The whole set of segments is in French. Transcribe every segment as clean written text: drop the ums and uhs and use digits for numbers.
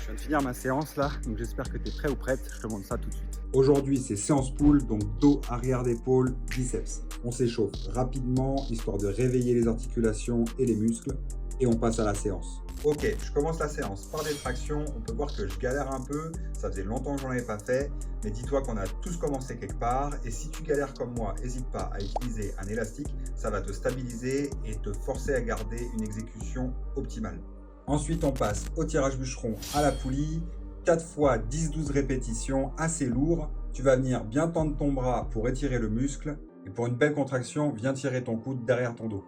Je viens de finir ma séance là, donc j'espère que tu es prêt ou prête. Je te montre ça tout de suite. Aujourd'hui, c'est séance pull, donc dos, arrière d'épaule, biceps. On s'échauffe rapidement, histoire de réveiller les articulations et les muscles, et on passe à la séance. Ok, je commence la séance par des tractions. On peut voir que je galère un peu, ça faisait longtemps que j'en avais pas fait, mais dis-toi qu'on a tous commencé quelque part, et si tu galères comme moi, n'hésite pas à utiliser un élastique, ça va te stabiliser et te forcer à garder une exécution optimale. Ensuite, on passe au tirage bûcheron à la poulie, 4 fois 10-12 répétitions, assez lourd. Tu vas venir bien tendre ton bras pour étirer le muscle, et pour une belle contraction, viens tirer ton coude derrière ton dos.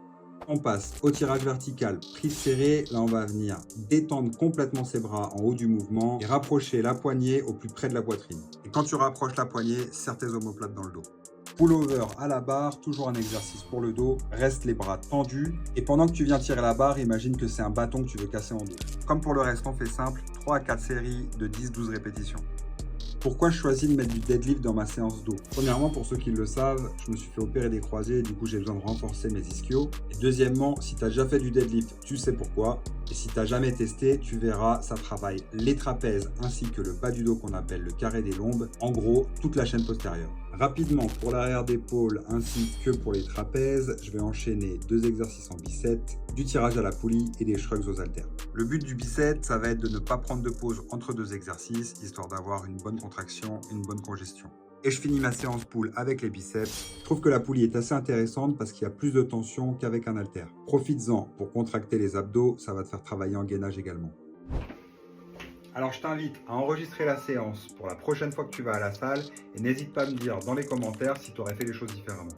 On passe au tirage vertical, prise serrée. Là, on va venir détendre complètement ses bras en haut du mouvement et rapprocher la poignée au plus près de la poitrine. Et quand tu rapproches la poignée, serre tes omoplates dans le dos. Pull-over à la barre, toujours un exercice pour le dos. Reste les bras tendus. Et pendant que tu viens tirer la barre, imagine que c'est un bâton que tu veux casser en deux. Comme pour le reste, on fait simple, 3 à 4 séries de 10-12 répétitions. Pourquoi je choisis de mettre du deadlift dans ma séance dos? Premièrement, pour ceux qui le savent, je me suis fait opérer des croisés, du coup j'ai besoin de renforcer mes ischios. Et deuxièmement, si tu as déjà fait du deadlift, tu sais pourquoi. Et si tu n'as jamais testé, tu verras, ça travaille les trapèzes ainsi que le bas du dos qu'on appelle le carré des lombes, en gros toute la chaîne postérieure. Rapidement, pour l'arrière d'épaule ainsi que pour les trapèzes, je vais enchaîner 2 exercices en biceps, du tirage à la poulie et des shrugs aux haltères. Le but du biceps, ça va être de ne pas prendre de pause entre 2 exercices, histoire d'avoir une bonne contraction, une bonne congestion. Et je finis ma séance pull avec les biceps. Je trouve que la poulie est assez intéressante parce qu'il y a plus de tension qu'avec un haltère. Profites-en pour contracter les abdos, ça va te faire travailler en gainage également. Alors je t'invite à enregistrer la séance pour la prochaine fois que tu vas à la salle et n'hésite pas à me dire dans les commentaires si tu aurais fait les choses différemment.